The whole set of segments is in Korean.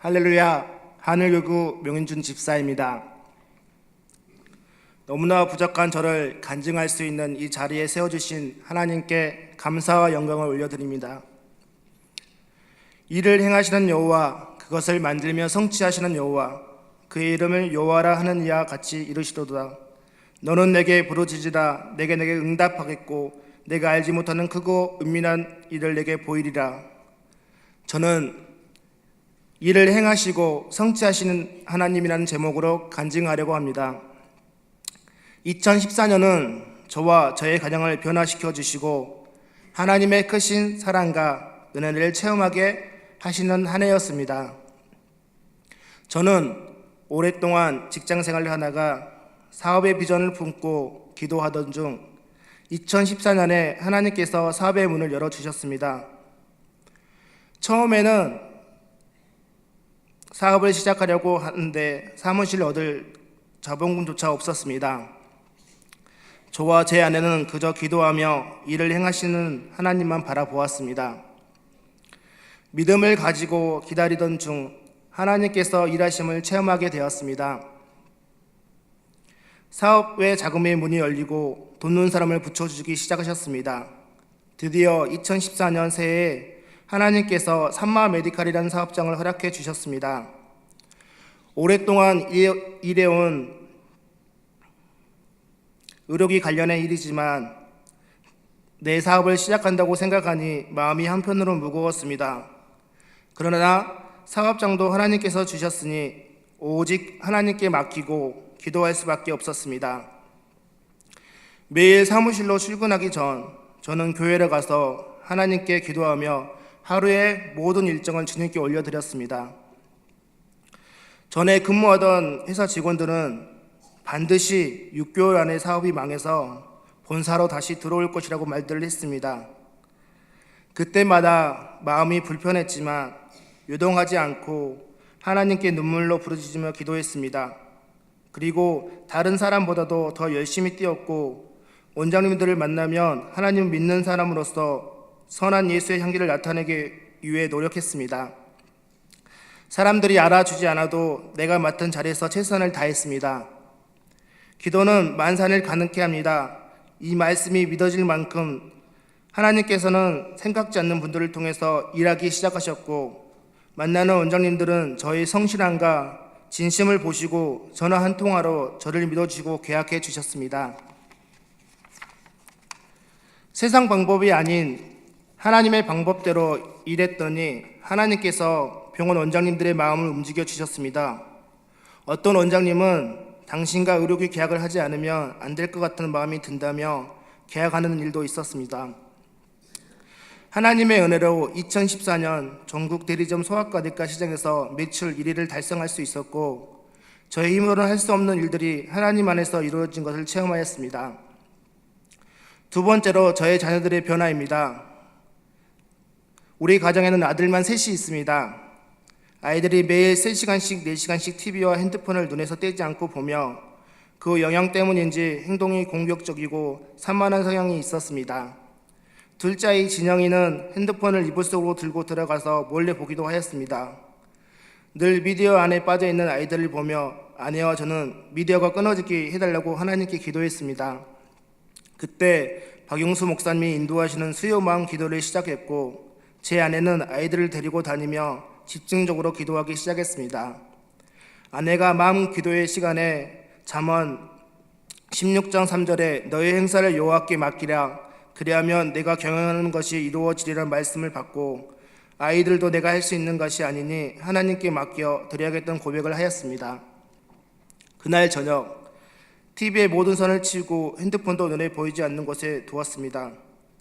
할렐루야, 하늘교구 명인준 집사입니다. 너무나 부족한 저를 간증할 수 있는 이 자리에 세워주신 하나님께 감사와 영광을 올려드립니다. 이를 행하시는 여호와, 그것을 만들며 성취하시는 여호와, 그의 이름을 여호와라 하는 이와 같이 이르시도다. 너는 내게 부르짖으라. 내게 응답하겠고 내가 알지 못하는 크고 은밀한 일을 내게 보이리라. 저는 이를 행하시고 성취하시는 하나님이라는 제목으로 간증하려고 합니다. 2014년은 저와 저의 가정을 변화시켜 주시고 하나님의 크신 사랑과 은혜를 체험하게 하시는 한 해였습니다. 저는 오랫동안 직장 생활을 하다가 사업의 비전을 품고 기도하던 중 2014년에 하나님께서 사업의 문을 열어주셨습니다. 처음에는 사업을 시작하려고 하는데 사무실을 얻을 자본금조차 없었습니다. 저와 제 아내는 그저 기도하며 일을 행하시는 하나님만 바라보았습니다. 믿음을 가지고 기다리던 중 하나님께서 일하심을 체험하게 되었습니다. 사업 외 자금의 문이 열리고 돕는 사람을 붙여주기 시작하셨습니다. 드디어 2014년 새해에 하나님께서 산마 메디칼이라는 사업장을 허락해 주셨습니다. 오랫동안 일해온 의료기 관련의 일이지만 내 사업을 시작한다고 생각하니 마음이 한편으로 무거웠습니다. 그러나 사업장도 하나님께서 주셨으니 오직 하나님께 맡기고 기도할 수밖에 없었습니다. 매일 사무실로 출근하기 전 저는 교회를 가서 하나님께 기도하며 하루의 모든 일정을 주님께 올려드렸습니다. 전에 근무하던 회사 직원들은 반드시 6개월 안에 사업이 망해서 본사로 다시 들어올 것이라고 말들을 했습니다. 그때마다 마음이 불편했지만 요동하지 않고 하나님께 눈물로 부르짖으며 기도했습니다. 그리고 다른 사람보다도 더 열심히 뛰었고 원장님들을 만나면 하나님을 믿는 사람으로서 선한 예수의 향기를 나타내기 위해 노력했습니다. 사람들이 알아주지 않아도 내가 맡은 자리에서 최선을 다했습니다. 기도는 만산을 가능케 합니다. 이 말씀이 믿어질 만큼 하나님께서는 생각지 않는 분들을 통해서 일하기 시작하셨고 만나는 원장님들은 저의 성실함과 진심을 보시고 전화 한 통화로 저를 믿어주시고 계약해 주셨습니다. 세상 방법이 아닌 하나님의 방법대로 일했더니 하나님께서 병원 원장님들의 마음을 움직여 주셨습니다. 어떤 원장님은 당신과 의료기 계약을 하지 않으면 안 될 것 같은 마음이 든다며 계약하는 일도 있었습니다. 하나님의 은혜로 2014년 전국 대리점 소아과내과 시장에서 매출 1위를 달성할 수 있었고 저의 힘으로는 할 수 없는 일들이 하나님 안에서 이루어진 것을 체험하였습니다. 두 번째로 저의 자녀들의 변화입니다. 우리 가정에는 아들만 셋이 있습니다. 아이들이 매일 3시간씩 4시간씩 TV와 핸드폰을 눈에서 떼지 않고 보며 그 영향 때문인지 행동이 공격적이고 산만한 성향이 있었습니다. 둘째 아이 진영이는 핸드폰을 이불 속으로 들고 들어가서 몰래 보기도 하였습니다. 늘 미디어 안에 빠져있는 아이들을 보며 아내와 저는 미디어가 끊어지게 해달라고 하나님께 기도했습니다. 그때 박용수 목사님이 인도하시는 수요 마음 기도를 시작했고 제 아내는 아이들을 데리고 다니며 집중적으로 기도하기 시작했습니다. 아내가 마음 기도의 시간에 잠언 16장 3절에 너의 행사를 여호와께 맡기라 그리하면 내가 경영하는 것이 이루어지리라는 말씀을 받고 아이들도 내가 할 수 있는 것이 아니니 하나님께 맡겨 드려야겠다는 고백을 하였습니다. 그날 저녁 TV에 모든 선을 치우고 핸드폰도 눈에 보이지 않는 곳에 두었습니다.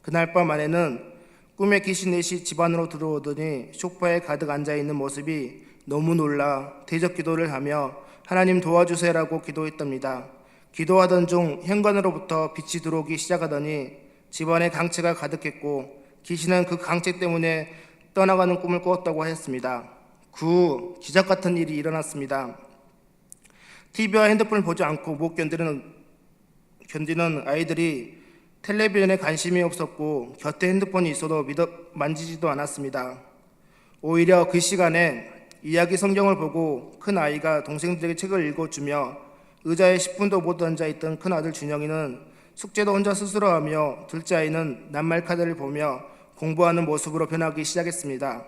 그날 밤 아내는 꿈에 귀신 넷이 집 안으로 들어오더니 소파에 가득 앉아있는 모습이 너무 놀라 대적 기도를 하며 하나님 도와주세요라고 기도했답니다. 기도하던 중 현관으로부터 빛이 들어오기 시작하더니 집안에 강체가 가득했고 귀신은 그 강체 때문에 떠나가는 꿈을 꿨다고 하였습니다. 그 후 기적 같은 일이 일어났습니다. TV와 핸드폰을 보지 않고 못 견디는 아이들이 텔레비전에 관심이 없었고 곁에 핸드폰이 있어도 만지지도 않았습니다. 오히려 그 시간에 이야기 성경을 보고 큰 아이가 동생들에게 책을 읽어주며 의자에 10분도 못 앉아있던 큰 아들 준영이는 숙제도 혼자 스스로 하며 둘째 아이는 낱말 카드를 보며 공부하는 모습으로 변하기 시작했습니다.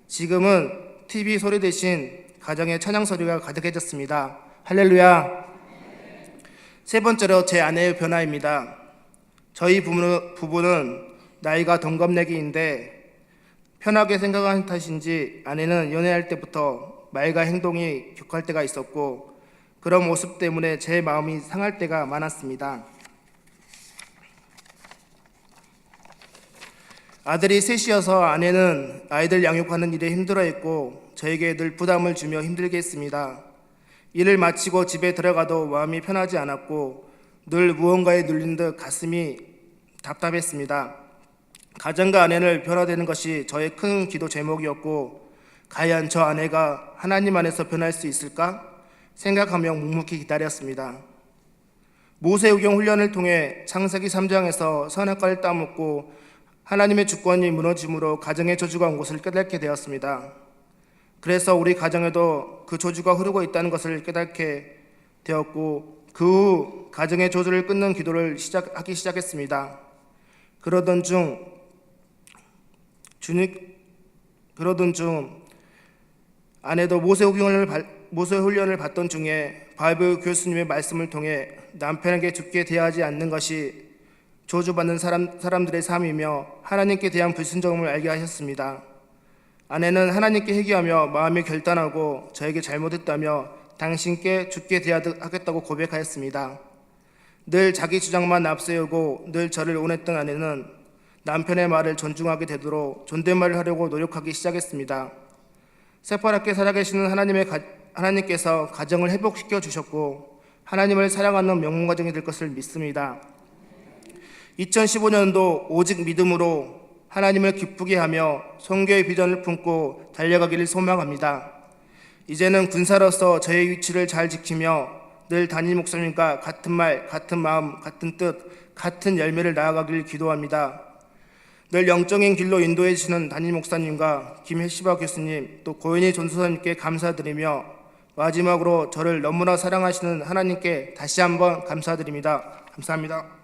지금은 TV 소리 대신 가정의 찬양 소리가 가득해졌습니다. 할렐루야. 세 번째로 제 아내의 변화입니다. 저희 부부는 나이가 동갑내기인데 편하게 생각하는 탓인지 아내는 연애할 때부터 말과 행동이 격할 때가 있었고 그런 모습 때문에 제 마음이 상할 때가 많았습니다. 아들이 셋이어서 아내는 아이들 양육하는 일에 힘들어했고 저에게 늘 부담을 주며 힘들게 했습니다. 일을 마치고 집에 들어가도 마음이 편하지 않았고 늘 무언가에 눌린 듯 가슴이 답답했습니다. 가정과 아내를 변화되는 것이 저의 큰 기도 제목이었고 과연 저 아내가 하나님 안에서 변할 수 있을까 생각하며 묵묵히 기다렸습니다. 모세오경 훈련을 통해 창세기 3장에서 선악과를 따먹고 하나님의 주권이 무너짐으로 가정의 저주가 온 것을 깨닫게 되었습니다. 그래서 우리 가정에도 그 저주가 흐르고 있다는 것을 깨닫게 되었고 그 후 가정의 저주를 끊는 기도를 하기 시작했습니다. 그러던 중 아내도 모세 훈련을 받던 중에 바이블 교수님의 말씀을 통해 남편에게 죽게 대하지 않는 것이 저주받는 사람들의 삶이며 하나님께 대한 불순종을 알게 하셨습니다. 아내는 하나님께 회개하며 마음이 결단하고 저에게 잘못했다며 당신께 죽게 대하겠다고 고백하였습니다. 늘 자기 주장만 앞세우고 늘 저를 원했던 아내는 남편의 말을 존중하게 되도록 존댓말을 하려고 노력하기 시작했습니다. 새파랗게 살아계시는 하나님께서 가정을 회복시켜 주셨고 하나님을 사랑하는 명문 가정이 될 것을 믿습니다. 2015년도 오직 믿음으로 하나님을 기쁘게 하며 선교의 비전을 품고 달려가기를 소망합니다. 이제는 군사로서 저의 위치를 잘 지키며 늘 담임 목사님과 같은 말, 같은 마음, 같은 뜻, 같은 열매를 낳아가기를 기도합니다. 늘 영적인 길로 인도해 주시는 담임 목사님과 김혜시바 교수님 또 고현희 전도사님께 감사드리며 마지막으로 저를 너무나 사랑하시는 하나님께 다시 한번 감사드립니다. 감사합니다.